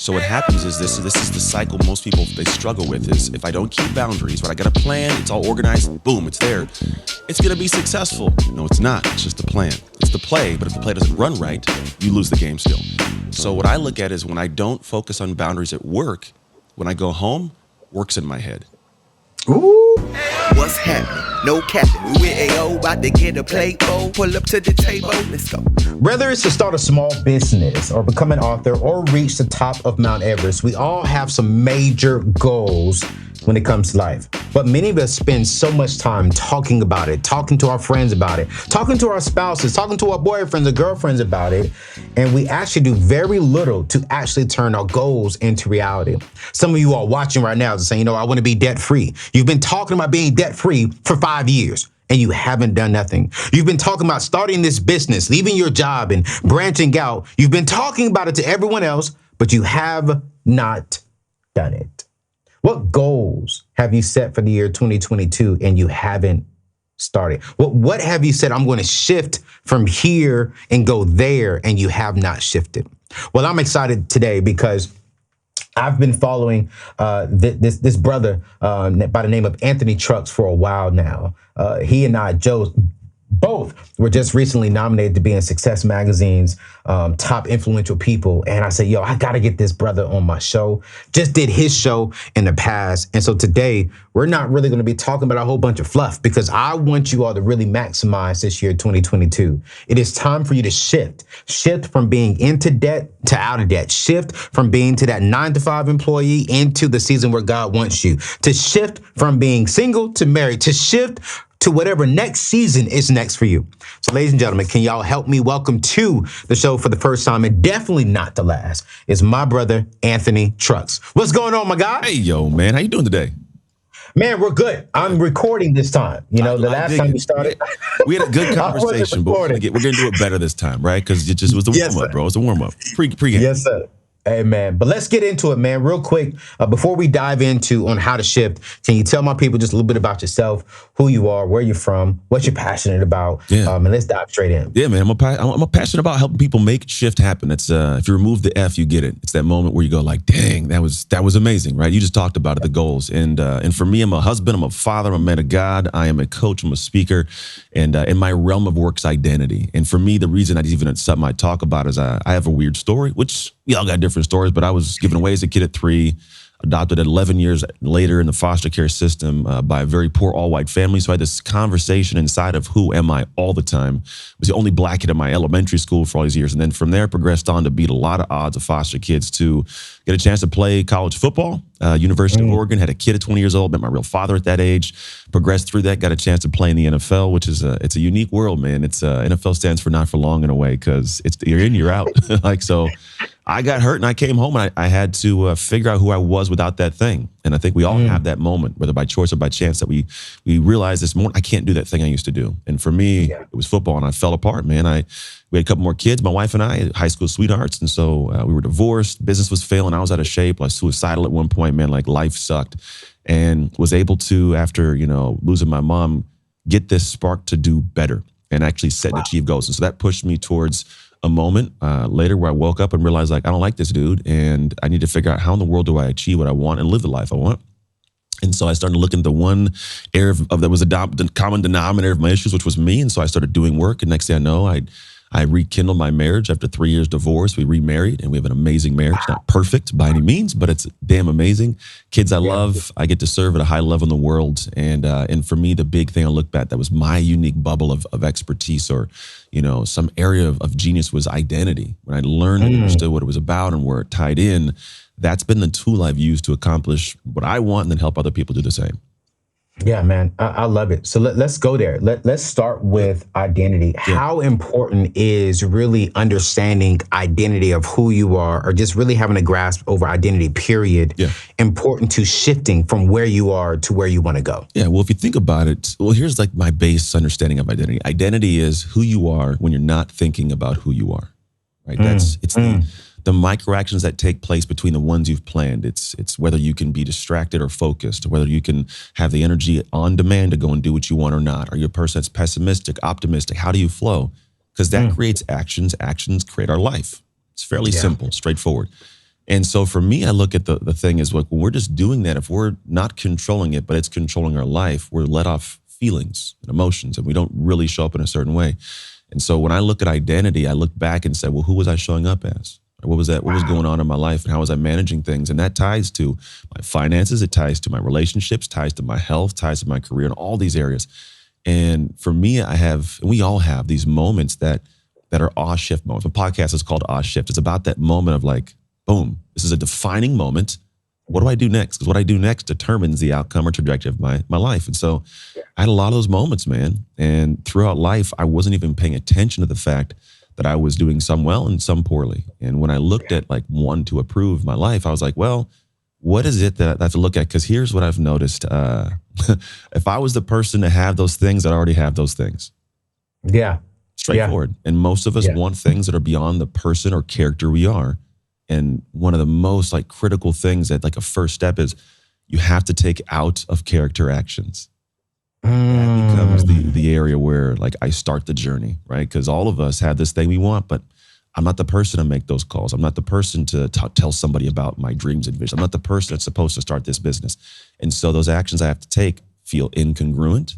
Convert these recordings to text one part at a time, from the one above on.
So what happens is this is the cycle most people they struggle with is if I don't keep boundaries, when I got a plan, it's all organized, boom, it's there. It's gonna be successful. No, it's not. It's just the plan. It's the play, but if the play doesn't run right, you lose the game still. So what I look at is when I don't focus on boundaries at work, when I go home, work's in my head. Ooh. What's happening? No capping. We with AO, about to get a plate bowl. Pull up to the table. Let's go. Whether it's to start a small business or become an author or reach the top of Mount Everest, we all have some major goals when it comes to life. But many of us spend so much time talking about it, talking to our friends about it, talking to our spouses, talking to our boyfriends or girlfriends about it, and we actually do very little to actually turn our goals into reality. Some of you are watching right now and saying, I want to be debt-free. You've been talking about being debt-free for 5 years. And you haven't done nothing. You've been talking about starting this business, leaving your job and branching out. You've been talking about it to everyone else, but you have not done it. What goals have you set for the year 2022 and you haven't started? What have you said, I'm going to shift from here and go there, and you have not shifted? Well, I'm excited today because I've been following this brother by the name of Anthony Trucks for a while now. He and I, Joe, both were just recently nominated to be in Success Magazine's top influential people. And I said, I got to get this brother on my show. Just did his show in the past. And so today, we're not really going to be talking about a whole bunch of fluff because I want you all to really maximize this year, 2022. It is time for you to shift from being into debt to out of debt, shift from being to that 9-to-5 employee into the season where God wants you, to shift from being single to married, to shift to whatever next season is next for you. So ladies and gentlemen, can y'all help me welcome to the show for the first time and definitely not the last is my brother, Anthony Trucks. What's going on, my guy? Hey, yo, man, how you doing today? Man, we're good. I'm recording this time. The last time we started, we had a good conversation, but we're gonna do it better this time, right? Because it just was the warm up, bro. It was a warm up. Pre-game. Yes, sir. Hey, man. But let's get into it, man. Real quick, before we dive into on how to shift, can you tell my people just a little bit about yourself, who you are, where you're from, what you're passionate about, and let's dive straight in. Yeah, man. I'm passionate about helping people make shift happen. It's if you remove the F, you get it. It's that moment where you go like, dang, that was amazing, right? You just talked about it, the goals. And for me, I'm a husband, I'm a father, I'm a man of God, I am a coach, I'm a speaker, and in my realm of work's identity. And for me, the reason it's something I talk about is I have a weird story, which we all got different stories, but I was given away as a kid at 3, adopted at 11 years later in the foster care system by a very poor all-white family. So I had this conversation inside of who am I all the time. I was the only black kid in my elementary school for all these years. And then from there, progressed on to beat a lot of odds of foster kids to get a chance to play college football. University of Oregon, had a kid at 20 years old, met my real father at that age, progressed through that, got a chance to play in the NFL, which is it's a unique world, man. It's NFL stands for not for long in a way because it's you're in, you're out. So I got hurt and I came home and I had to figure out who I was without that thing. And I think we all have that moment, whether by choice or by chance, that we realize this morning, I can't do that thing I used to do. And for me, it was football, and I fell apart, man. We had a couple more kids, my wife and I, high school sweethearts. And so we were divorced, business was failing, I was out of shape, I was suicidal at one point, man, like life sucked. And was able to, after, losing my mom, get this spark to do better and actually set and achieve goals. And so that pushed me towards a moment later where I woke up and realized, like, I don't like this dude, and I need to figure out how in the world do I achieve what I want and live the life I want. And so I started looking at the one area of that was the common denominator of my issues, which was me. And so I started doing work, and next thing I know, I rekindled my marriage after 3 years divorce. We remarried, and we have an amazing marriage. Not perfect by any means, but it's damn amazing. Kids I love. I get to serve at a high level in the world. And for me, the big thing I look back, that was my unique bubble of expertise, or some area of genius, was identity. When I learned and understood what it was about and where it tied in, that's been the tool I've used to accomplish what I want and then help other people do the same. Yeah, man, I love it. So let's go there. Let's start with identity. Yeah. How important is really understanding identity of who you are, or just really having a grasp over identity, period, important to shifting from where you are to where you want to go? Yeah, well, if you think about it, here's like my base understanding of identity. Identity is who you are when you're not thinking about who you are, right? It's the micro actions that take place between the ones you've planned. It's whether you can be distracted or focused, whether you can have the energy on demand to go and do what you want or not. Are you a person that's pessimistic, optimistic? How do you flow? Because that creates actions. Actions create our life. It's fairly simple, straightforward. And so for me, I look at the thing is like, when we're just doing that, if we're not controlling it, but it's controlling our life, we're let off feelings and emotions and we don't really show up in a certain way. And so when I look at identity, I look back and say, well, who was I showing up as? What was that? What was going on in my life and how was I managing things? And that ties to my finances. It ties to my relationships, ties to my health, ties to my career and all these areas. And for me, and we all have these moments that are awe shift moments. The podcast is called Awe Shift. It's about that moment of like, boom, this is a defining moment. What do I do next? Because what I do next determines the outcome or trajectory of my life. And so I had a lot of those moments, man. And throughout life, I wasn't even paying attention to the fact that I was doing some well and some poorly. And when I looked at like one to approve my life, I was like, well, what is it that I have to look at? Because here's what I've noticed. If I was the person to have those things, I'd already have those things. Yeah. Straightforward. And most of us want things that are beyond the person or character we are. And one of the most like critical things that like a first step is you have to take out of character actions. That becomes the area where like I start the journey, right? Because all of us have this thing we want, but I'm not the person to make those calls. I'm not the person to tell somebody about my dreams and vision. I'm not the person that's supposed to start this business. And so those actions I have to take feel incongruent.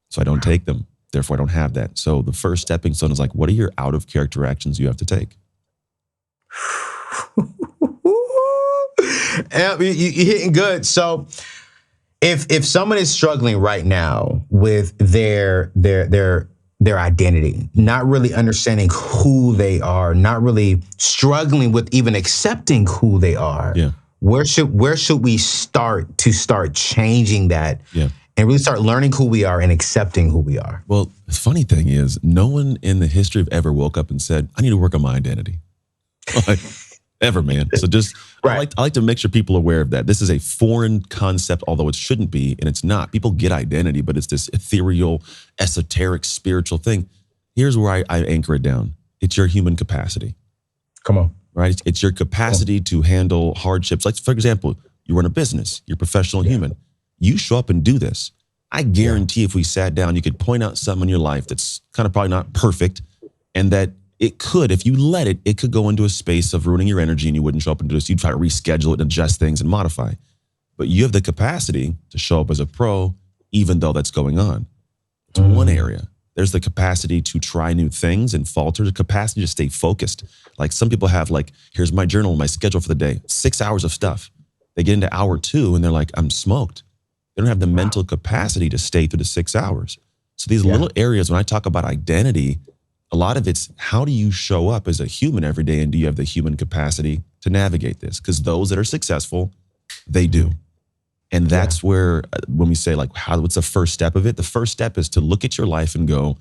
So I don't take them. Therefore, I don't have that. So the first stepping stone is like, what are your out of character actions you have to take? You're hitting good. So if someone is struggling right now with their identity, not really understanding who they are, not really struggling with even accepting who they are, where should we start changing that and really start learning who we are and accepting who we are? Well, the funny thing is, no one in the history of ever woke up and said, I need to work on my identity. Like, ever, man. So just, I like to make sure people are aware of that. This is a foreign concept, although it shouldn't be, and it's not. People get identity, but it's this ethereal, esoteric, spiritual thing. Here's where I anchor it down. It's your human capacity. Come on. Right? It's your capacity to handle hardships. Like, for example, you run a business, you're a professional human. You show up and do this. I guarantee if we sat down, you could point out something in your life that's kind of probably not perfect, and that it could, if you let it, it could go into a space of ruining your energy and you wouldn't show up and do this. You'd try to reschedule it and adjust things and modify. But you have the capacity to show up as a pro, even though that's going on. It's one area. There's the capacity to try new things and falter, the capacity to stay focused. Like some people have like, here's my journal, my schedule for the day, 6 hours of stuff. They get into hour 2 and they're like, I'm smoked. They don't have the mental capacity to stay through the 6 hours. So these little areas, when I talk about identity, a lot of it's how do you show up as a human every day, and do you have the human capacity to navigate this? Because those that are successful, they do. And that's where, when we say like, what's the first step of it? The first step is to look at your life and go,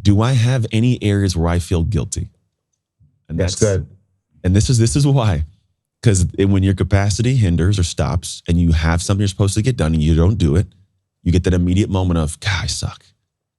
do I have any areas where I feel guilty? And that's good. And this is why. Because when your capacity hinders or stops and you have something you're supposed to get done and you don't do it, you get that immediate moment of, God, I suck.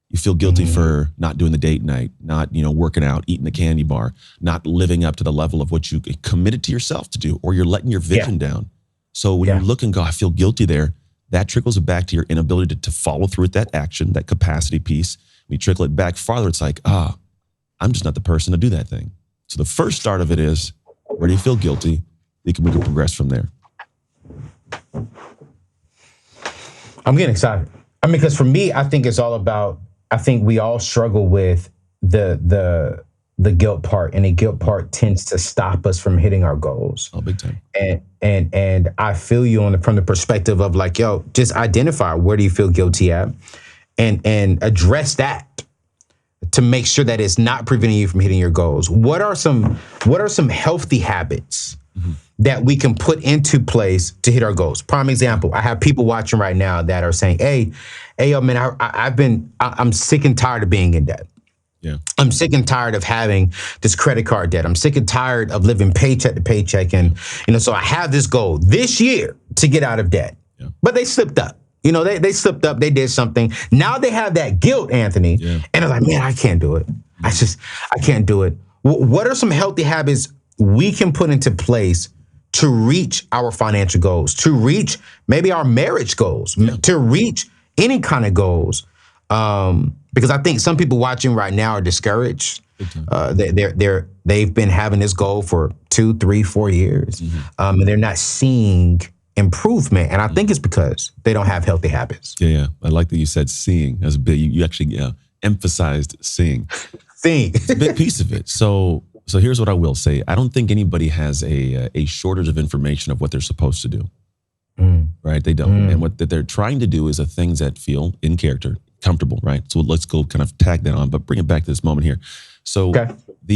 You feel guilty for not doing the date night, not, working out, eating the candy bar, not living up to the level of what you committed to yourself to do, or you're letting your vision down. So when you look and go, I feel guilty there, that trickles it back to your inability to follow through with that action, that capacity piece. We trickle it back farther. It's like, I'm just not the person to do that thing. So the first start of it is, where do you feel guilty? We can progress from there. I'm getting excited. I mean, because for me, I think it's all about, I think we all struggle with the guilt part, and the guilt part tends to stop us from hitting our goals. Oh, big time. And I feel you from the perspective of like, yo, just identify where do you feel guilty at, and address that to make sure that it's not preventing you from hitting your goals. What are some healthy habits that we can put into place to hit our goals? Prime example, I have people watching right now that are saying, hey, yo, man, I'm sick and tired of being in debt. Yeah. I'm sick and tired of having this credit card debt. I'm sick and tired of living paycheck to paycheck. And, so I have this goal this year to get out of debt, but they slipped up. They slipped up, they did something. Now they have that guilt, Anthony. And they're like, man, I can't do it. I can't do it. What are some healthy habits we can put into place to reach our financial goals, to reach maybe our marriage goals, to reach any kind of goals? because I think some people watching right now are discouraged. They've been having this goal for 2, 3, 4 years, and they're not seeing improvement. And I think it's because they don't have healthy habits. Yeah. I like that you said seeing as a big. You actually emphasized seeing. Seeing. It's a big piece of it. So here's what I will say. I don't think anybody has a shortage of information of what they're supposed to do. Right? They don't. And what they're trying to do is the things that feel in character, comfortable, right? So let's go kind of tag that on, but bring it back to this moment here. So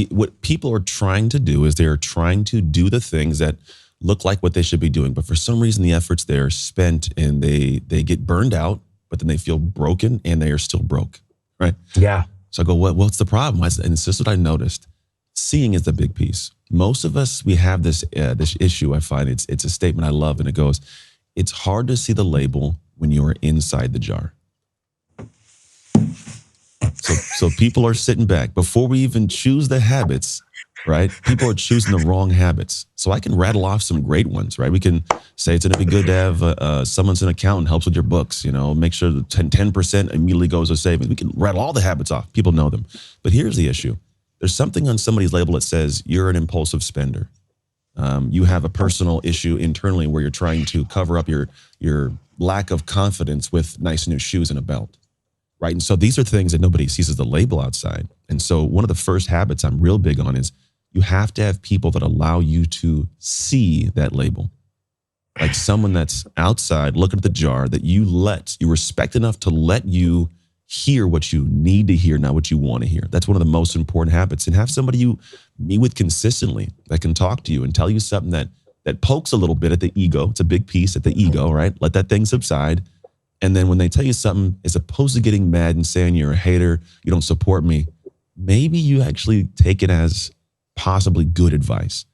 what people are trying to do is they're trying to do the things that look like what they should be doing, but for some reason the efforts there are spent and they get burned out, but then they feel broken and they are still broke, right? Yeah. So I go, what's the problem? And it's just what I noticed. Seeing is the big piece. Most of us, we have this issue. I find it's a statement I love, and it goes, it's hard to see the label when you are inside the jar. So people are sitting back before we even choose the habits, right? People are choosing the wrong habits. So I can rattle off some great ones, right? We can say it's going to be good to have someone's an accountant, helps with your books, make sure the 10% immediately goes to savings. We can rattle all the habits off. People know them. But here's the issue. There's something on somebody's label that says you're an impulsive spender. You have a personal issue internally where you're trying to cover up your lack of confidence with nice new shoes and a belt, right? And so these are things that nobody sees as the label outside. And so one of the first habits I'm real big on is you have to have people that allow you to see that label. Like someone that's outside looking at the jar that you respect enough to let you hear what you need to hear, not what you want to hear. That's one of the most important habits. And have somebody you meet with consistently that can talk to you and tell you something that pokes a little bit at the ego. It's a big piece at the ego, right? Let that thing subside. And then when they tell you something, as opposed to getting mad and saying you're a hater, you don't support me, maybe you actually take it as possibly good advice.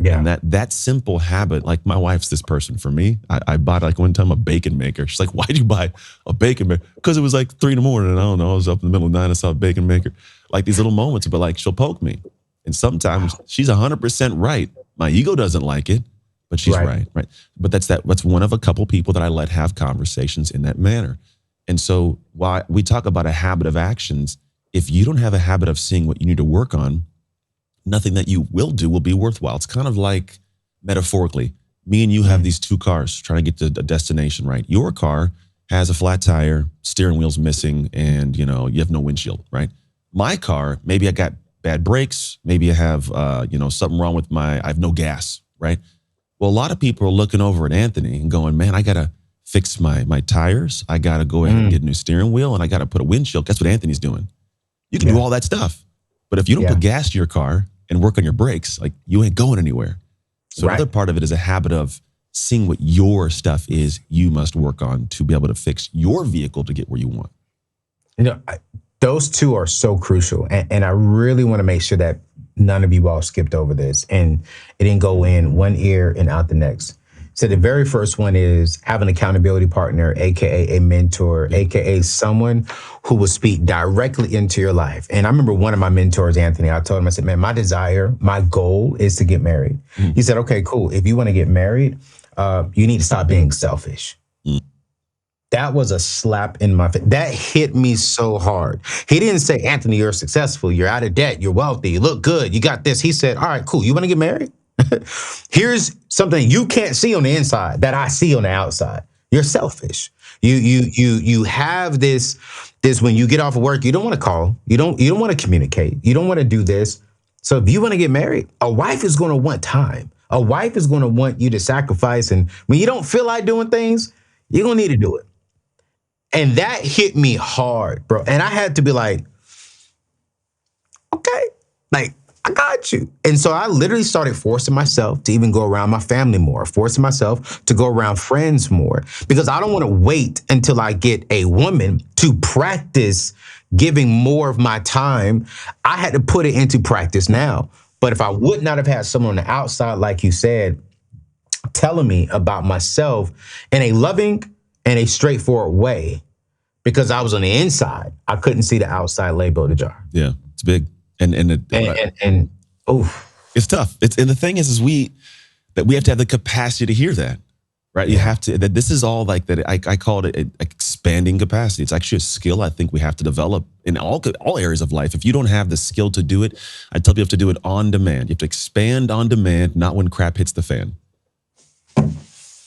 Yeah. And that simple habit, like my wife's this person for me. I bought like one time a bacon maker. She's like, why'd you buy a bacon maker? Because it was like 3 a.m. and I don't know, I was up in the middle of the night, I saw a bacon maker. Like these little moments, but like she'll poke me. And sometimes she's 100% right. My ego doesn't like it, but she's right. But that's one of a couple people that I let have conversations in that manner. And so while we talk about a habit of actions, if you don't have a habit of seeing what you need to work on, nothing that you will do will be worthwhile. It's kind of like, metaphorically, me and you have these 2 cars trying to get to a destination, right? Your car has a flat tire, steering wheel's missing, and you have no windshield, right? My car, maybe I got bad brakes, maybe I have something wrong with I have no gas, right? Well, a lot of people are looking over at Anthony and going, man, I gotta fix my tires, I gotta go ahead and get a new steering wheel, and I gotta put a windshield. That's what Anthony's doing. You can do all that stuff. But if you don't put gas to your car and work on your brakes, like you ain't going anywhere. So another part of it is a habit of seeing what your stuff is you must work on to be able to fix your vehicle to get where you want. Those 2 are so crucial. And I really want to make sure that none of you all skipped over this and it didn't go in one ear and out the next. So the very first one is have an accountability partner, AKA a mentor, AKA someone who will speak directly into your life. And I remember one of my mentors, Anthony, I told him, I said, man, my goal is to get married. He said, okay, cool. If you want to get married, you need to stop being selfish. That was a slap in my face. That hit me so hard. He didn't say, Anthony, you're successful, you're out of debt, you're wealthy, you look good, you got this. He said, all right, cool. You want to get married? Here's something you can't see on the inside that I see on the outside. You're selfish. You have this when you get off of work, you don't want to call, you don't want to communicate, you don't want to do this. So if you want to get married, a wife is going to want time. A wife is going to want you to sacrifice, and when you don't feel like doing things, you're going to need to do it. And that hit me hard, bro. And I had to be like, okay, like, I got you. And so I literally started forcing myself to even go around my family more, forcing myself to go around friends more, because I don't want to wait until I get a woman to practice giving more of my time. I had to put it into practice now. But if I would not have had someone on the outside, like you said, telling me about myself in a loving and a straightforward way, because I was on the inside, I couldn't see the outside label of the jar. Yeah, it's big. And it's tough. And the thing is we have to have the capacity to hear that, right? You have to, that this is all like that. I called it expanding expanding capacity. It's actually a skill I think we have to develop in all areas of life. If you don't have the skill to do it, I tell you have to do it on demand. You have to expand on demand, not when crap hits the fan.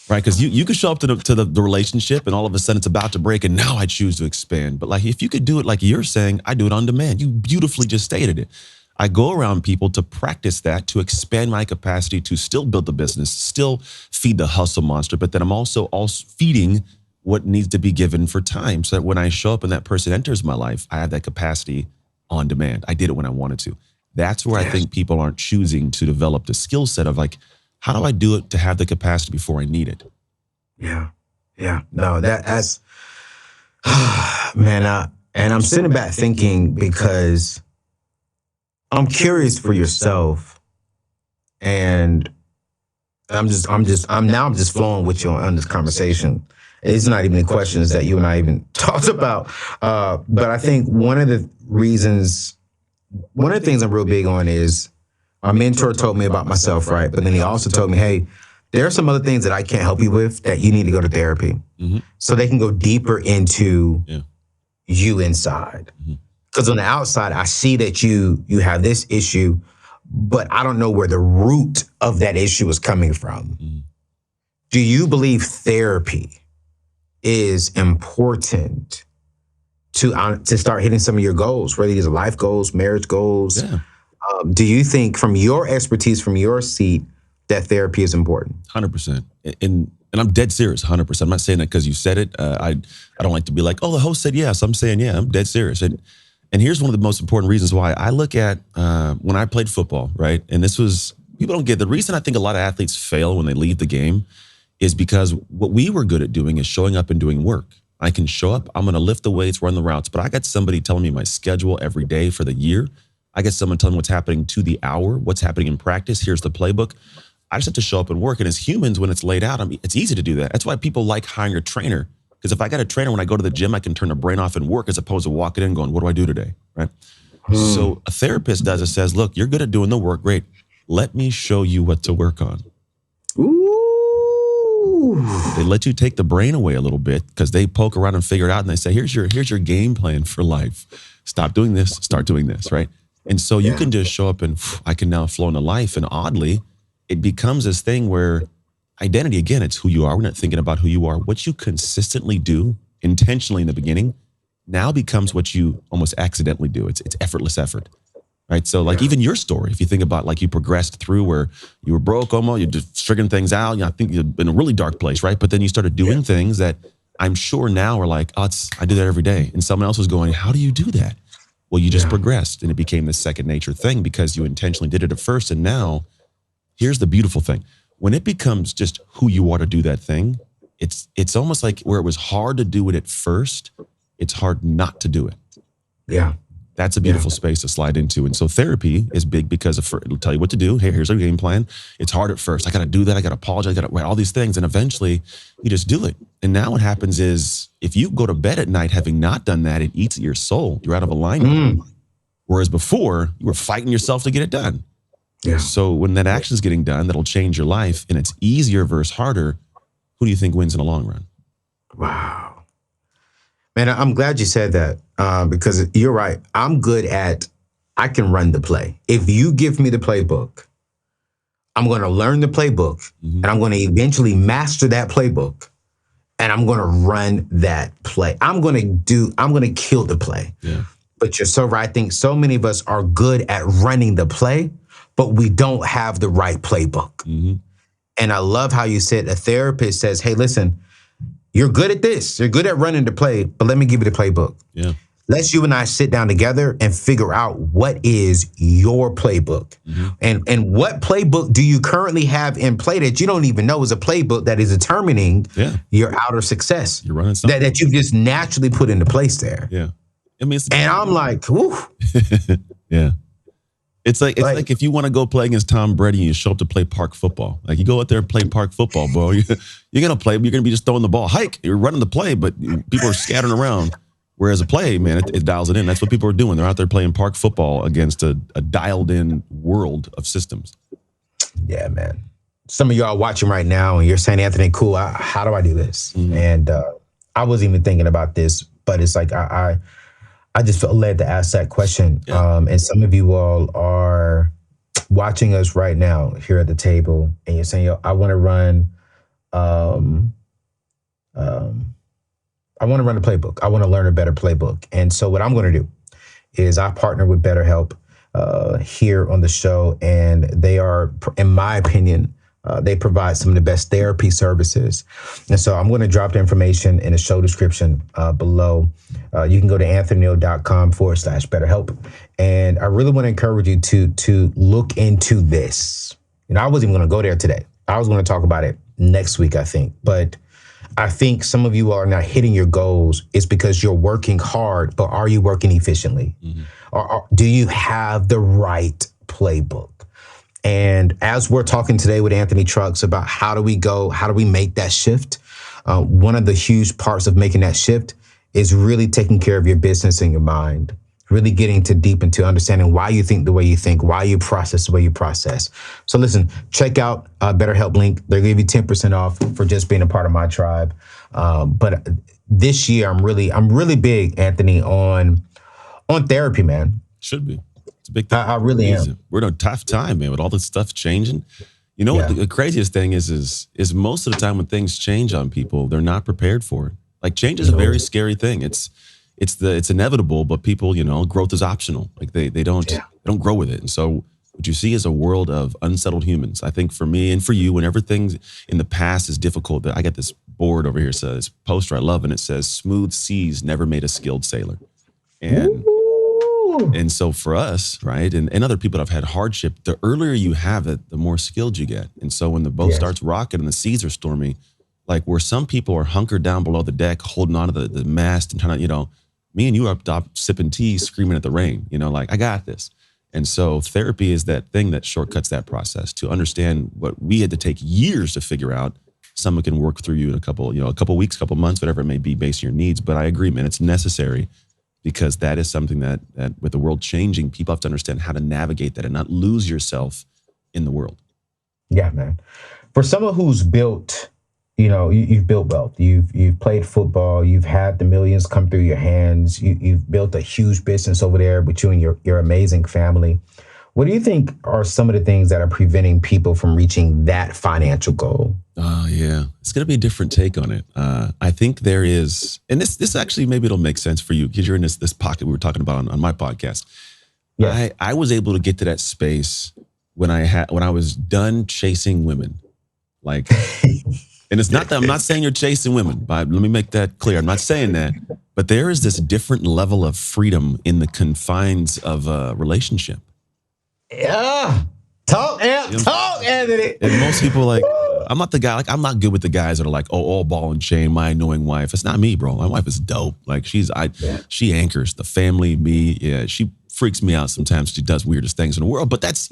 Right? Because you could show up to the relationship and all of a sudden it's about to break and now I choose to expand. But like if you could do it like you're saying, I do it on demand. You beautifully just stated it. I go around people to practice that, to expand my capacity to still build the business, still feed the hustle monster, but then I'm also feeding what needs to be given for time so that when I show up and that person enters my life, I have that capacity on demand. I did it when I wanted to. That's where I think people aren't choosing to develop the skill set of like, how do I do it to have the capacity before I need it? Yeah. Yeah. No, that's, man, and I'm sitting back thinking because I'm curious for yourself, and I'm just flowing with you on this conversation. It's not even the questions that you and I even talked about. But I think one of the things I'm real big on is my mentor told me about myself, right? But then he also told me, hey, there are some other things that I can't help you with that you need to go to therapy so they can go deeper into you inside. Because on the outside, I see that you have this issue, but I don't know where the root of that issue is coming from. Do you believe therapy is important to start hitting some of your goals, whether these are life goals, marriage goals? Yeah. Do you think from your expertise, from your seat, that therapy is important? 100%. And I'm dead serious, 100%. I'm not saying that because you said it. I don't like to be like, oh, the host said yes. I'm saying, yeah, I'm dead serious. And here's one of the most important reasons why I look at when I played football, right? And this was, people don't get, the reason I think a lot of athletes fail when they leave the game is because what we were good at doing is showing up and doing work. I can show up, I'm going to lift the weights, run the routes, but I got somebody telling me my schedule every day for the year. I get someone telling me what's happening to the hour, what's happening in practice. Here's the playbook. I just have to show up and work. And as humans, when it's laid out, it's easy to do that. That's why people like hiring a trainer. Because if I got a trainer, when I go to the gym, I can turn the brain off and work as opposed to walking in and going, what do I do today, right? So a therapist does it, says, look, you're good at doing the work. Great. Let me show you what to work on. Ooh. They let you take the brain away a little bit because they poke around and figure it out. And they say, here's your game plan for life. Stop doing this, start doing this, right? And so you can just show up and I can now flow into life. And oddly, it becomes this thing where identity, again, it's who you are. We're not thinking about who you are. What you consistently do intentionally in the beginning now becomes what you almost accidentally do. It's effortless effort, right? So like even your story, if you think about like you progressed through where you were broke almost, you're just figuring things out. I think you're in a really dark place, right? But then you started doing things that I'm sure now are like, oh, I do that every day. And someone else was going, how do you do that? Well, you just progressed and it became this second nature thing because you intentionally did it at first. And now here's the beautiful thing. When it becomes just who you are to do that thing, it's almost like where it was hard to do it at first, it's hard not to do it. Yeah. That's a beautiful space to slide into. And so therapy is big because it'll tell you what to do. Hey, here's our game plan. It's hard at first. I got to do that. I got to apologize. I got to write all these things. And eventually you just do it. And now what happens is if you go to bed at night having not done that, it eats at your soul. You're out of alignment. Whereas before you were fighting yourself to get it done. Yeah. So when that action is getting done, that'll change your life and it's easier versus harder. Who do you think wins in the long run? Wow. Man, I'm glad you said that because you're right. I can run the play. If you give me the playbook, I'm going to learn the playbook and I'm going to eventually master that playbook and I'm going to run that play. I'm going to kill the play. Yeah. But you're so right. I think so many of us are good at running the play, but we don't have the right playbook. And I love how you said a therapist says, hey, listen, you're good at this. You're good at running the play, but let me give you the playbook. Yeah. Let's you and I sit down together and figure out what is your playbook. And what playbook do you currently have in play that you don't even know is a playbook that is determining your outer success. You're running something. That you've just naturally put into place there. Yeah. I mean, and I'm like, whoo. Yeah. It's like if you want to go play against Tom Brady and you show up to play park football. Like you go out there and play park football, bro. You're going to play, but you're going to be just throwing the ball. Hike, you're running the play, but people are scattering around. Whereas a play, man, it dials it in. That's what people are doing. They're out there playing park football against a dialed in world of systems. Yeah, man. Some of y'all watching right now and you're saying, Anthony, cool, how do I do this? And I wasn't even thinking about this, but it's like I just felt led to ask that question. Yeah. And some of you all are watching us right now here at the table, and you're saying, "Yo, I want to run, um, um, I want to run a playbook. I want to learn a better playbook." And so, what I'm going to do is I partner with BetterHelp here on the show, and they are, in my opinion, they provide some of the best therapy services. And so I'm going to drop the information in the show description below. You can go to anthonyneal.com/BetterHelp. And I really want to encourage you to look into this. You know, I wasn't even going to go there today. I was going to talk about it next week, I think. But I think some of you are not hitting your goals. It's because you're working hard, but are you working efficiently? Mm-hmm. Or do you have the right playbook? And as we're talking today with Anthony Trucks about how do we make that shift? One of the huge parts of making that shift is really taking care of your business and your mind, really getting deep into understanding why you think the way you think, why you process the way you process. So listen, check out BetterHelp link. They'll give you 10% off for just being a part of my tribe. But this year, I'm really big, Anthony, on therapy, man. Should be. It's a big thing. I really am. We're in a tough time, man, with all this stuff changing. You know what the craziest thing is most of the time when things change on people, they're not prepared for it. Like change is a very scary thing. It's inevitable, but people, growth is optional. Like they don't grow with it. And so what you see is a world of unsettled humans. I think for me and for you, when everything in the past is difficult, I got this board over here, says poster I love, and it says smooth seas never made a skilled sailor. And so for us, right, and other people that have had hardship, the earlier you have it, the more skilled you get. And so when the boat starts rocking and the seas are stormy, like where some people are hunkered down below the deck, holding on to the mast and trying to, me and you are up top sipping tea, screaming at the rain, like I got this. And so therapy is that thing that shortcuts that process to understand what we had to take years to figure out. Someone can work through you in a couple weeks, couple months, whatever it may be based on your needs. But I agree, man, it's necessary. Because that is something that with the world changing, people have to understand how to navigate that and not lose yourself in the world. Yeah, man. For someone who's built, you've built wealth. You've played football. You've had the millions come through your hands. You've built a huge business over there with you and your amazing family. What do you think are some of the things that are preventing people from reaching that financial goal? Yeah, it's going to be a different take on it. I think there is, and this actually, maybe it'll make sense for you because you're in this pocket we were talking about on my podcast. Yeah. I was able to get to that space when I was done chasing women. Like, and it's not that I'm not saying you're chasing women, but let me make that clear. I'm not saying that, but there is this different level of freedom in the confines of a relationship. Yeah. Talk, Anthony. And most people I'm not the guy, I'm not good with the guys that are like, oh, all ball and chain, my annoying wife. It's not me, bro. My wife is dope. Like she anchors the family, me. Yeah, she freaks me out sometimes. She does weirdest things in the world, but that's,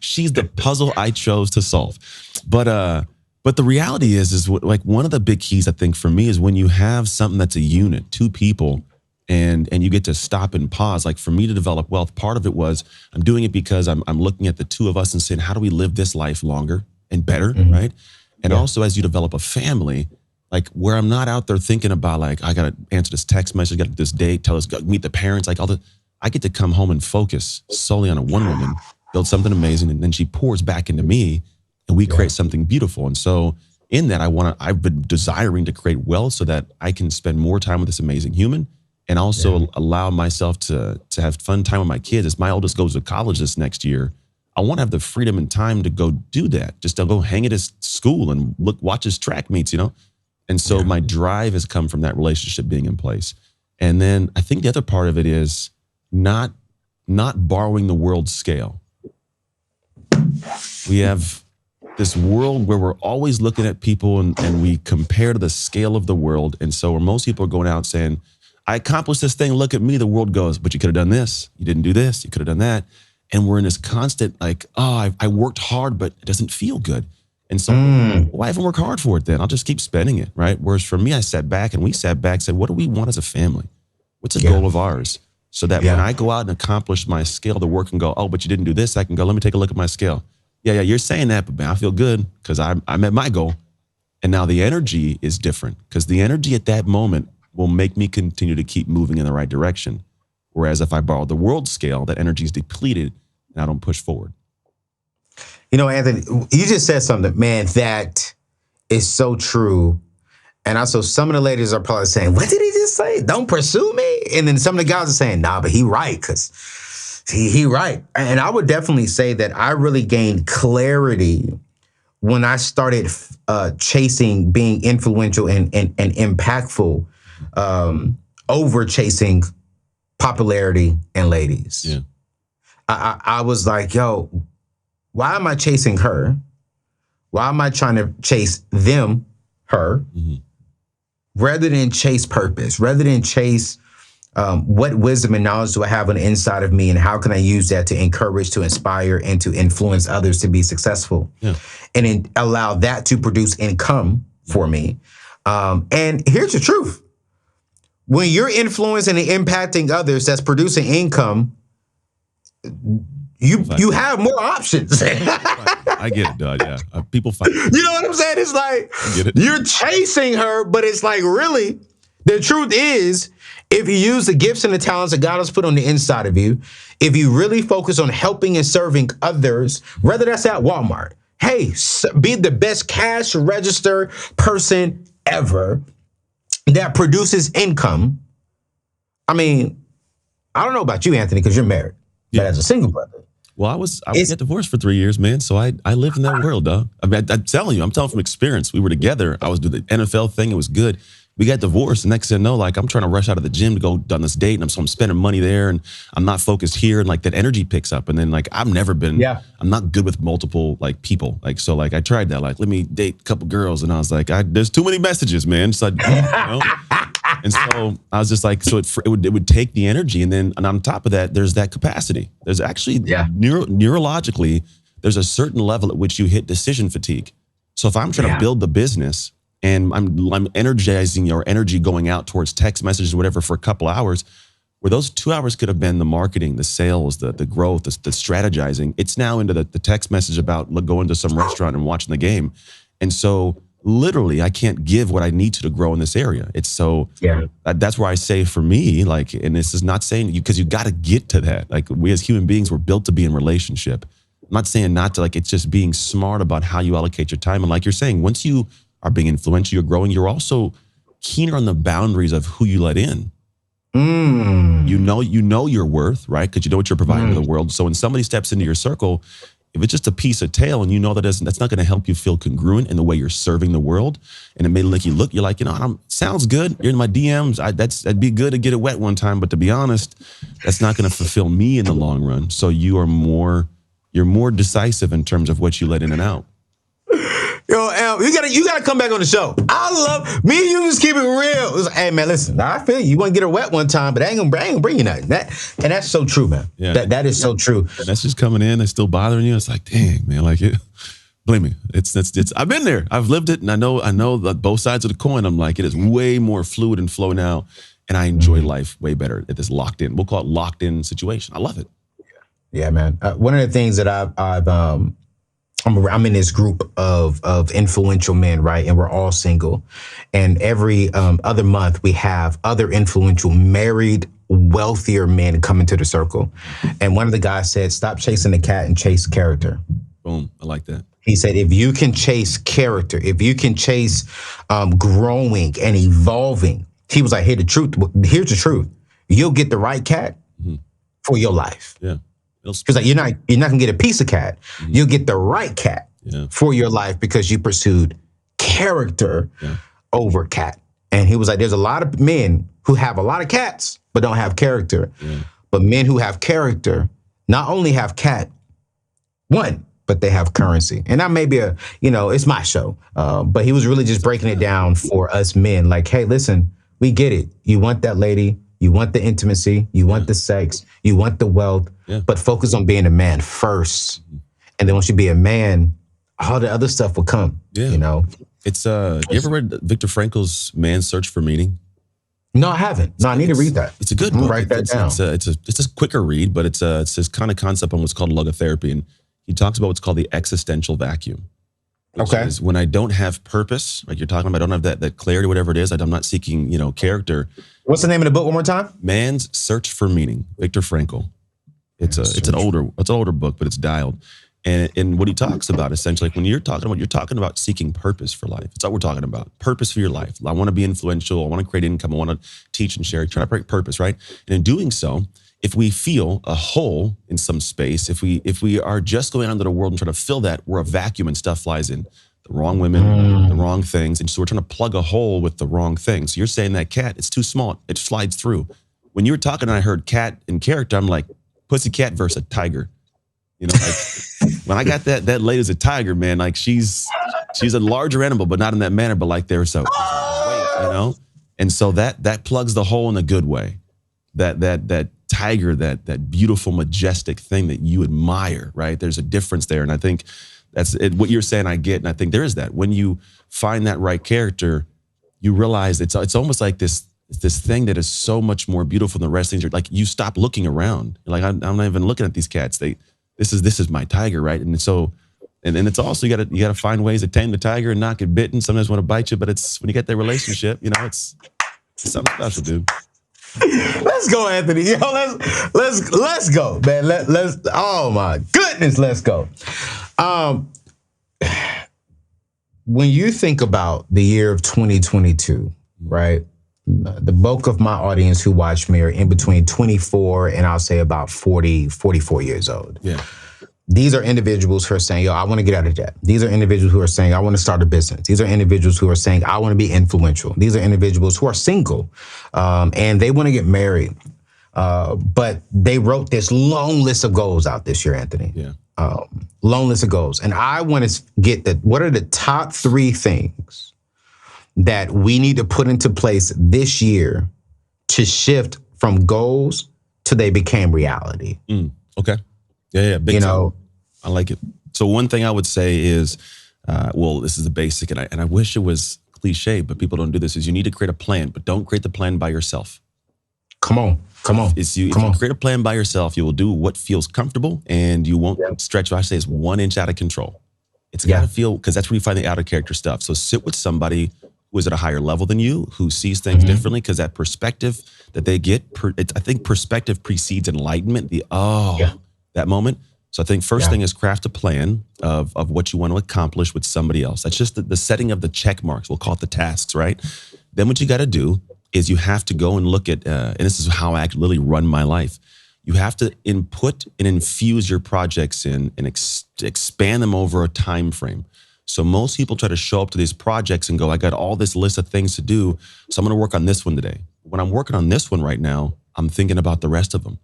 she's the puzzle I chose to solve. But the reality is like one of the big keys I think for me is when you have something that's a unit, two people, and you get to stop and pause. Like for me to develop wealth, part of it was I'm doing it because I'm looking at the two of us and saying, how do we live this life longer and better, right? And also as you develop a family, like where I'm not out there thinking about like, I got to answer this text message, got this date, tell us, go meet the parents, like I get to come home and focus solely on a one woman, build something amazing, and then she pours back into me and we create something beautiful. And so in that, I've been desiring to create wealth so that I can spend more time with this amazing human and also allow myself to have fun time with my kids. As my oldest goes to college this next year, I want to have the freedom and time to go do that. Just to go hang at his school and watch his track meets, And so my drive has come from that relationship being in place. And then I think the other part of it is not borrowing the world's scale. We have this world where we're always looking at people and we compare to the scale of the world. And so where most people are going out saying, I accomplished this thing, look at me, the world goes, but you could have done this. You didn't do this. You could have done that. And we're in this constant like, oh, I worked hard, but it doesn't feel good. And so why haven't worked hard for it then? I'll just keep spending it, right? Whereas for me, I sat back and we sat back, said, what do we want as a family? What's a goal of ours? So that when I go out and accomplish my scale to work and go, oh, but you didn't do this, I can go, let me take a look at my scale. Yeah, you're saying that, but man, I feel good because I met my goal. And now the energy is different because the energy at that moment will make me continue to keep moving in the right direction. Whereas if I borrow the world scale, that energy is depleted and I don't push forward. You know, Anthony, you just said something, man, that is so true. And also some of the ladies are probably saying, what did he just say? Don't pursue me. And then some of the guys are saying, nah, but he right, because he right. And I would definitely say that I really gained clarity when I started chasing being influential and impactful over chasing popularity and ladies. Yeah. I was like, yo, why am I chasing her? Why am I trying to chase them, her, rather than chase purpose, rather than chase what wisdom and knowledge do I have on the inside of me, and how can I use that to encourage, to inspire, and to influence others to be successful, and allow that to produce income for me. And here's the truth. When you're influencing and impacting others that's producing income, you have more options. I get it, dog. Yeah. People fight. You know what I'm saying? It's like you're chasing her, but it's like, really, the truth is, if you use the gifts and the talents that God has put on the inside of you, if you really focus on helping and serving others, whether that's at Walmart, hey, be the best cash register person ever that produces income. I mean, I don't know about you, Anthony, because you're married, but as a single brother. Well, I was get divorced for 3 years, man. So I lived in that world, dog. I mean, I'm telling from experience. We were together. I was doing the NFL thing. It was good. We got divorced. And next thing I know, like I'm trying to rush out of the gym to go on this date, and I'm spending money there, and I'm not focused here, and like that energy picks up. And then like I'm not good with multiple like people. Like so, like I tried that. Like let me date a couple girls, and I was like, there's too many messages, man. So and so I was just like, so it would take the energy, and on top of that, there's that capacity. There's actually neurologically, there's a certain level at which you hit decision fatigue. So if I'm trying to build the business, and I'm energizing your energy going out towards text messages or whatever for a couple hours, where those 2 hours could have been the marketing, the sales, the growth, the strategizing. It's now into the text message about going to some restaurant and watching the game. And so literally I can't give what I need to grow in this area. It's so, that's where I say for me, like, and this is not saying because you got to get to that. Like we as human beings, we're built to be in relationship. I'm not saying not to, like, it's just being smart about how you allocate your time. And like you're saying, once you are being influential, you're growing, you're also keener on the boundaries of who you let in. You know your worth, right? Because you know what you're providing to the world. So when somebody steps into your circle, if it's just a piece of tail and you know that's not going to help you feel congruent in the way you're serving the world, and it may make you look, you're like, sounds good. You're in my DMs. That'd be good to get it wet one time, but to be honest, that's not going to fulfill me in the long run. So you're more decisive in terms of what you let in and out. Yo, Al, you gotta come back on the show. I love me and you just keep it real. It's like, hey man, listen, I feel you want to get her wet one time, but I ain't gonna bring you nothing. And that's so true, man. Yeah. That is so true. That's just coming in, it's still bothering you. It's like, dang, man, like it. Believe me, it's I've been there. I've lived it, and I know that both sides of the coin. I'm like, it is way more fluid and flow now, and I enjoy life way better at this locked in. We'll call it locked in situation. I love it. Yeah, man. One of the things that I'm in this group of influential men, right? And we're all single. And every other month we have other influential, married, wealthier men come into the circle. And one of the guys said, stop chasing the cat and chase character. Boom. I like that. He said, if you can chase character, if you can chase growing and evolving, he was like, here's the truth. You'll get the right cat for your life. Yeah. Because like, you're not gonna get a piece of cat. You'll get the right cat for your life because you pursued character over cat. And he was like, there's a lot of men who have a lot of cats but don't have character. But men who have character not only have cat, but they have currency. And that may be it's my show. But he was really just breaking it down for us men. Like, hey, listen, we get it. You want that lady. You want the intimacy, you want the sex, you want the wealth, but focus on being a man first. And then once you be a man, all the other stuff will come, It's, you ever read Viktor Frankl's Man's Search for Meaning? No, I haven't. No, I need to read that. It's a good book. Write that down. It's a quicker read, but it's this kind of concept on what's called logotherapy. And he talks about what's called the existential vacuum. which is when I don't have purpose, like you're talking about, I don't have that clarity, whatever it is. I'm not seeking, character. What's the name of the book one more time? Man's Search for Meaning, Viktor Frankl. It's an older book, but it's dialed. And what he talks about essentially, like when you're talking about seeking purpose for life. It's what we're talking about. Purpose for your life. I want to be influential. I want to create income. I want to teach and share. Try to create purpose, right? And in doing so, if we feel a hole in some space, if we are just going out into the world and trying to fill that, we're a vacuum and stuff flies in. The wrong women, the wrong things. And so we're trying to plug a hole with the wrong things. So you're saying that cat, it's too small. It slides through. When you were talking and I heard cat in character, I'm like, pussycat versus a tiger. Like when I got that lady's a tiger, man, like she's a larger animal, but not in that manner, but like there's a weight, And so that plugs the hole in a good way. That tiger, that beautiful, majestic thing that you admire, right? There's a difference there. And I think that's it, what you're saying I get. And I think there is that. When you find that right character, you realize it's almost like this thing that is so much more beautiful than the rest of things. You're like, you stop looking around. You're like, I'm not even looking at these cats. This is my tiger, right? And so, and it's also you gotta find ways to tame the tiger and not get bitten. Sometimes want to bite you, but it's when you get that relationship, it's something special, dude. Let's go, Anthony. Let's go, man. Let's. Oh my goodness, let's go. When you think about the year of 2022, right? The bulk of my audience who watch me are in between 24 and I'll say about 40, 44 years old. Yeah. These are individuals who are saying, I want to get out of debt. These are individuals who are saying, I want to start a business. These are individuals who are saying, I want to be influential. These are individuals who are single and they want to get married. But they wrote this long list of goals out this year, Anthony. Yeah. Long list of goals. And I want to get what are the top 3 things that we need to put into place this year to shift from goals to they became reality. Okay. Yeah. Big time. I like it. So one thing I would say is, this is the basic, and I wish it was cliche, but people don't do this, is you need to create a plan, but don't create the plan by yourself. Come on. If you create a plan by yourself, you will do what feels comfortable and you won't stretch, what I say is 1 inch out of control. It's got to feel, because that's where you find the out of character stuff. So sit with somebody who is at a higher level than you, who sees things differently, because that perspective that they get, I think perspective precedes enlightenment, that moment. So I think first thing is craft a plan of what you want to accomplish with somebody else. That's just the setting of the check marks. We'll call it the tasks, right? Then what you got to do is you have to go and look at, and this is how I actually run my life. You have to input and infuse your projects in and expand them over a time frame. So most people try to show up to these projects and go, I got all this list of things to do, so I'm going to work on this one today. When I'm working on this one right now, I'm thinking about the rest of them.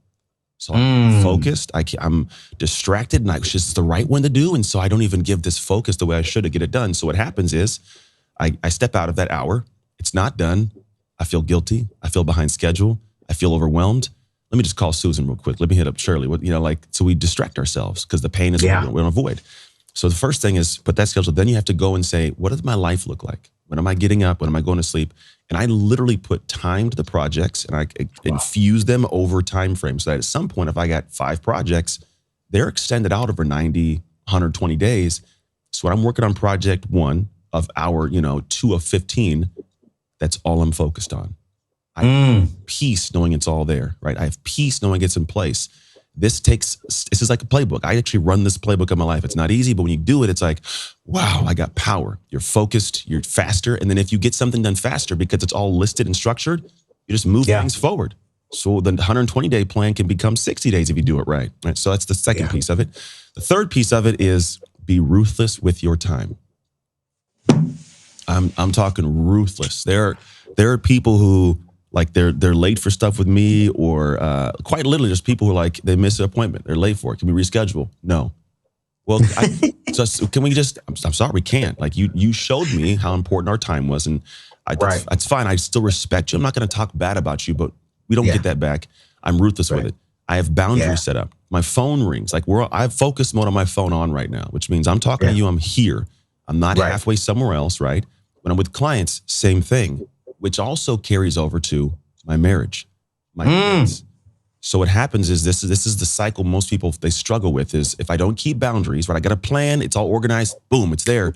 So I'm focused, I'm distracted, and it's just the right one to do, and so I don't even give this focus the way I should to get it done. So what happens is I step out of that hour, it's not done, I feel guilty, I feel behind schedule, I feel overwhelmed. Let me just call Susan real quick. Let me hit up Shirley. So we distract ourselves because the pain is what we don't avoid. So the first thing is put that schedule. Then you have to go and say, what does my life look like? When am I getting up? When am I going to sleep? And I literally put time to the projects and I infuse them over time frames. So that at some point, if I got 5 projects, they're extended out over 90, 120 days. So when I'm working on project 1 of hour, 2 of 15, that's all I'm focused on. I have peace knowing it's all there, right? I have peace knowing it's in place. This is like a playbook. I actually run this playbook of my life. It's not easy, but when you do it, it's like, wow, I got power. You're focused, you're faster. And then if you get something done faster because it's all listed and structured, you just move things forward. So the 120-day plan can become 60 days if you do it right? So that's the second piece of it. The third piece of it is be ruthless with your time. I'm talking ruthless. There are people who, like they're late for stuff with me, or quite literally just people who are like, they miss an appointment. They're late for it. Can we reschedule? No. Well, can we just, I'm sorry, we can't. Like you showed me how important our time was, and that's fine. I still respect you. I'm not going to talk bad about you, but we don't get that back. I'm ruthless with it. I have boundaries set up. My phone rings. Like I have focus mode on my phone on right now, which means I'm talking to you. I'm here. I'm not halfway somewhere else, right? When I'm with clients, same thing, which also carries over to my marriage, my kids. So what happens is this is the cycle most people they struggle with is if I don't keep boundaries, right? I got a plan, it's all organized, boom, it's there.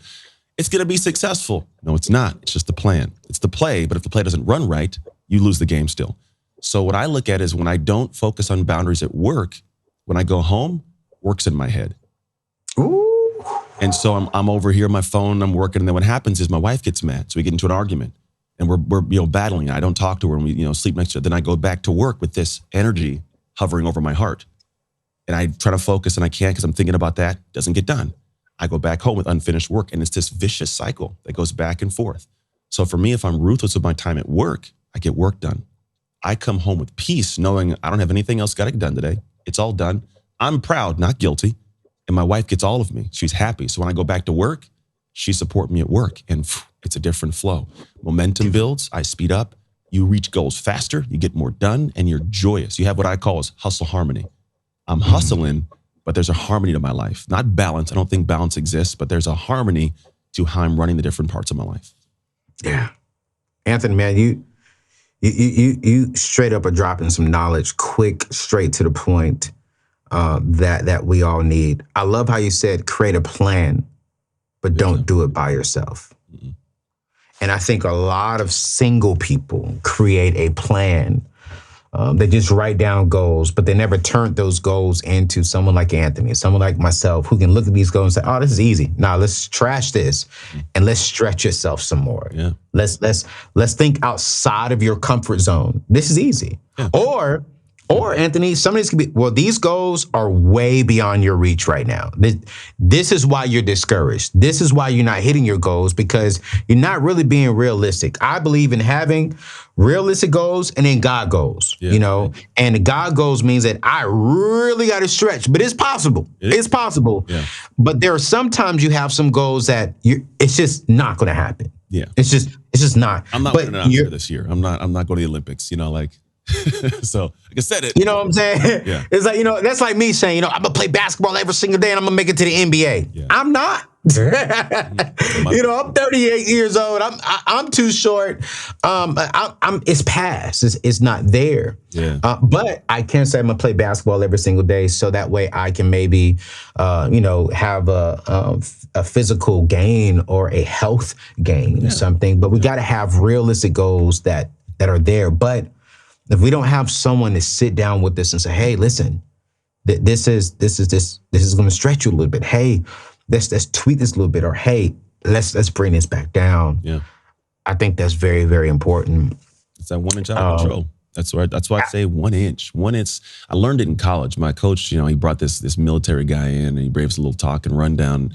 It's gonna be successful. No, it's not. It's just the plan. It's the play, but if the play doesn't run right, you lose the game still. So what I look at is when I don't focus on boundaries at work, when I go home, work's in my head. Ooh. And so I'm over here on my phone, I'm working, and then what happens is my wife gets mad. So we get into an argument and we're battling. I don't talk to her and we sleep next to her. Then I go back to work with this energy hovering over my heart. And I try to focus and I can't because I'm thinking about that. Doesn't get done. I go back home with unfinished work and it's this vicious cycle that goes back and forth. So for me, if I'm ruthless with my time at work, I get work done. I come home with peace knowing I don't have anything else got to get done today. It's all done. I'm proud, not guilty. And my wife gets all of me. She's happy. So when I go back to work, she supports me at work and it's a different flow. Momentum builds, I speed up, you reach goals faster, you get more done, and you're joyous. You have what I call is hustle harmony. I'm hustling, but there's a harmony to my life. Not balance. I don't think balance exists, but there's a harmony to how I'm running the different parts of my life. Yeah. Anthony, man, you straight up are dropping some knowledge quick, straight to the point that we all need. I love how you said create a plan, but don't do it by yourself. Mm-hmm. And I think a lot of single people create a plan. They just write down goals, but they never turn those goals into someone like Anthony, someone like myself, who can look at these goals and say, "Oh, this is easy. Nah, let's trash this, and let's stretch yourself some more. Yeah. Let's think outside of your comfort zone. This is easy." Yeah. Or Anthony, some of these could be, well, these goals are way beyond your reach right now. This is why you're discouraged. This is why you're not hitting your goals, because you're not really being realistic. I believe in having realistic goals and then God goals, and the God goals means that I really got to stretch, but it's possible. It's possible. Yeah. But there are sometimes you have some goals that it's just not going to happen. Yeah. It's just not. I'm not putting it out for this year. I'm not going to the Olympics, so like I said it. You know what I'm saying? Yeah. It's like, that's like me saying, I'm gonna play basketball every single day and I'm gonna make it to the NBA. Yeah. I'm not. I'm 38 years old. I'm too short. It's past. It's not there. Yeah. But I can say I'm gonna play basketball every single day, so that way I can maybe, have a physical gain or a health gain or something. But we got to have realistic goals that are there. But if we don't have someone to sit down with us and say, "Hey, listen, this is going to stretch you a little bit. Hey, let's tweak this a little bit," or "Hey, let's bring this back down." Yeah, I think that's very, very important. It's that 1 inch out of control. That's right. That's why I say 1 inch. 1 inch. I learned it in college. My coach, he brought this military guy in, and he gave us a little talk and rundown.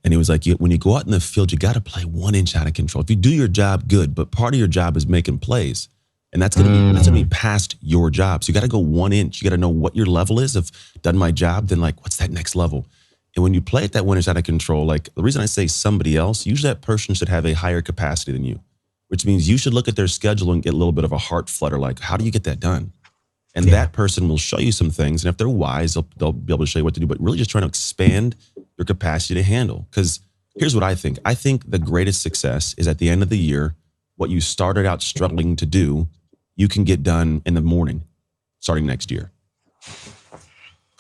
And he was like, when you go out in the field, you got to play 1 inch out of control. If you do your job, good. But part of your job is making plays. And that's gonna be past your job. So you got to go 1 inch. You got to know what your level is. If done my job, then what's that next level? And when you play at that 1 inch out of control, the reason I say somebody else, usually that person should have a higher capacity than you, which means you should look at their schedule and get a little bit of a heart flutter. Like, how do you get that done? And that person will show you some things. And if they're wise, they'll be able to show you what to do. But really just trying to expand your capacity to handle. Because here's what I think. I think the greatest success is at the end of the year, what you started out struggling to do, you can get done in the morning, starting next year.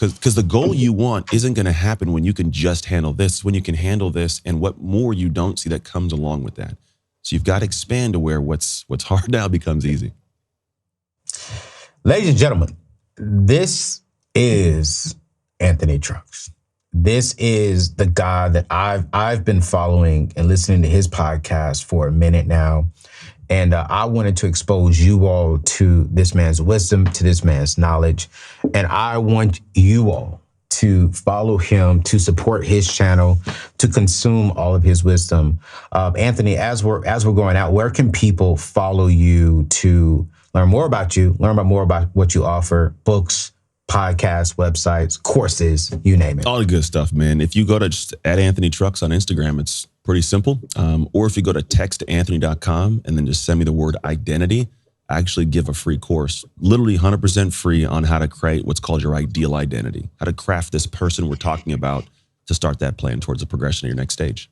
Because the goal you want isn't going to happen when you can just handle this, when you can handle this, and what more you don't see that comes along with that. So you've got to expand to where what's hard now becomes easy. Ladies and gentlemen, this is Anthony Trucks. This is the guy that I've been following and listening to his podcast for a minute now. And I wanted to expose you all to this man's wisdom, to this man's knowledge. And I want you all to follow him, to support his channel, to consume all of his wisdom. Anthony, as we're going out, where can people follow you to learn more about you, learn more about what you offer, books, podcasts, websites, courses, you name it? All the good stuff, man. If you go to just @AnthonyTrucks on Instagram, it's pretty simple. Or if you go to textanthony.com and then just send me the word identity, I actually give a free course, literally 100% free, on how to create what's called your ideal identity, how to craft this person we're talking about to start that plan towards the progression of your next stage.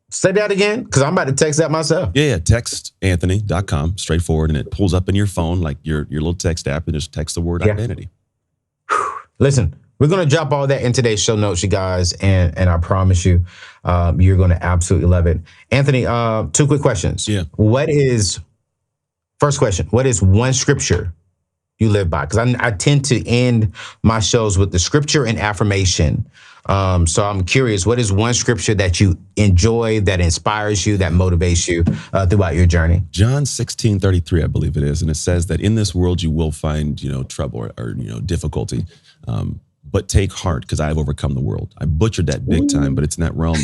Say that again, because I'm about to text that myself. Yeah, textanthony.com, straightforward, and it pulls up in your phone like your little text app, and just text the word identity. Listen, we're going to drop all that in today's show notes, you guys, and I promise you, you're going to absolutely love it. Anthony, 2 quick questions. Yeah. First question, what is one scripture you live by? Because I tend to end my shows with the scripture and affirmation. So I'm curious, what is one scripture that you enjoy, that inspires you, that motivates you throughout your journey? John 16:33, I believe it is. And it says that in this world you will find, trouble or difficulty. But take heart, because I have overcome the world. I butchered that big time, but it's in that realm.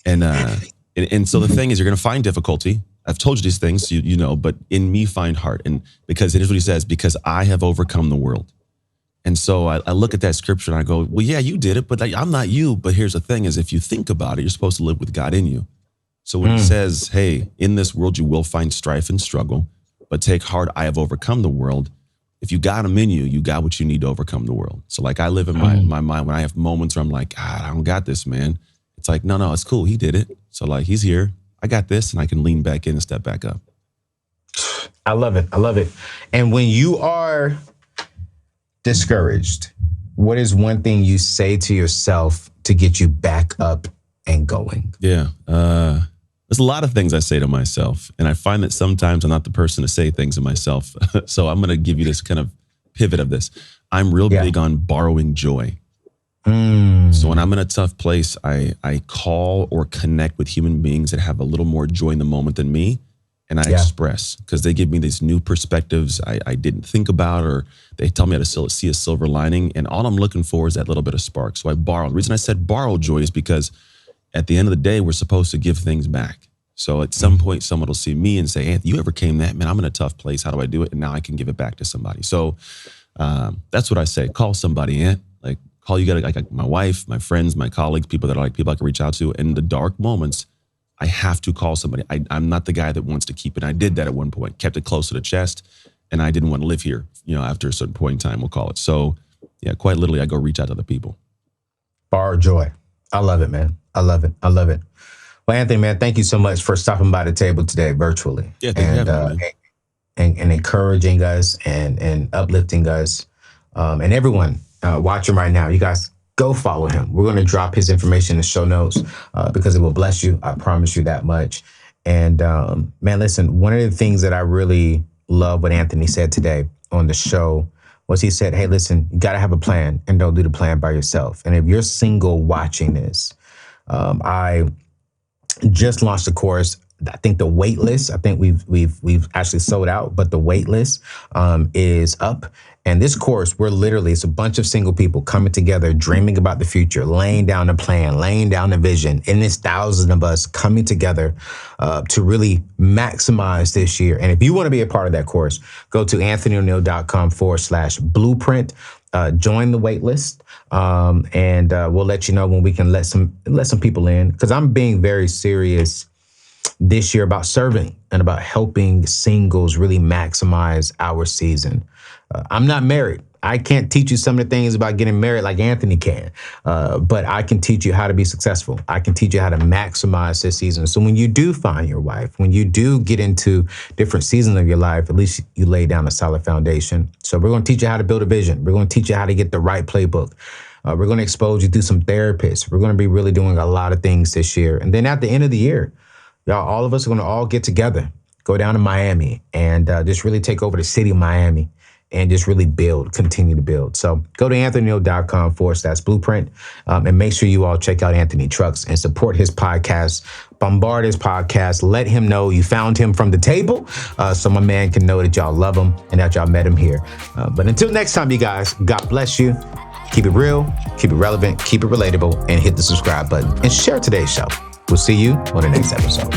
And so the thing is, you're going to find difficulty. I've told you these things, but in me find heart. And because it is what he says, because I have overcome the world. And so I look at that scripture and I go, well, yeah, you did it, but I'm not you. But here's the thing is, if you think about it, you're supposed to live with God in you. So when he says, hey, in this world, you will find strife and struggle, but take heart, I have overcome the world. If you got him in you, you got what you need to overcome the world. So like I live in my mind when I have moments where I'm like, God, I don't got this, man. It's like, no, it's cool. He did it. So like, he's here. I got this, and I can lean back in and step back up. I love it. I love it. And when you are discouraged, what is one thing you say to yourself to get you back up and going? Yeah. There's a lot of things I say to myself, and I find that sometimes I'm not the person to say things to myself. So I'm going to give you this kind of pivot of this. I'm real big on borrowing joy. So when I'm in a tough place, I call or connect with human beings that have a little more joy in the moment than me. And I express, because they give me these new perspectives I didn't think about, or they tell me how to see a silver lining. And all I'm looking for is that little bit of spark. So I borrow. The reason I said borrow joy is because at the end of the day, we're supposed to give things back. So at some point, someone will see me and say, Anthony, you overcame that, man. I'm in a tough place. How do I do it? And now I can give it back to somebody. So that's what I say. Call somebody, Ant. Like, call you got like my wife, my friends, my colleagues, people I can reach out to. And in the dark moments, I have to call somebody. I'm not the guy that wants to keep it. I did that at one point, kept it close to the chest, and I didn't want to live here, after a certain point in time, we'll call it. So yeah, quite literally, I go reach out to other people. Borrow joy. I love it, man. I love it. I love it. Well, Anthony, man, thank you so much for stopping by the table today virtually. Yeah, thank you, and encouraging us and uplifting us. And everyone watching right now, you guys, go follow him. We're going to drop his information in the show notes because it will bless you. I promise you that much. And man, listen, one of the things that I really love what Anthony said today on the show was he said, hey, listen, you got to have a plan and don't do the plan by yourself. And if you're single watching this, I just launched a course. I think the wait list, I think we've actually sold out, but the wait list is up. And this course, it's a bunch of single people coming together, dreaming about the future, laying down a plan, laying down a vision. And there's thousands of us coming together to really maximize this year. And if you want to be a part of that course, go to anthonyoneal.com/blueprint. Join the wait list, and we'll let you know when we can let some people in, because I'm being very serious this year about serving and about helping singles really maximize our season. I'm not married. I can't teach you some of the things about getting married like Anthony can, but I can teach you how to be successful. I can teach you how to maximize this season. So when you do find your wife, when you do get into different seasons of your life, at least you lay down a solid foundation. So we're going to teach you how to build a vision. We're going to teach you how to get the right playbook. We're going to expose you through some therapists. We're going to be really doing a lot of things this year. And then at the end of the year, y'all, all of us are going to all get together, go down to Miami, and just really take over the city of Miami and just really continue to build. So go to anthonyoneal.com/blueprint and make sure you all check out Anthony Trucks and support his podcast, bombard his podcast, let him know you found him from the table so my man can know that y'all love him and that y'all met him here. But until next time, you guys, God bless you. Keep it real, keep it relevant, keep it relatable, and hit the subscribe button and share today's show. We'll see you on the next episode.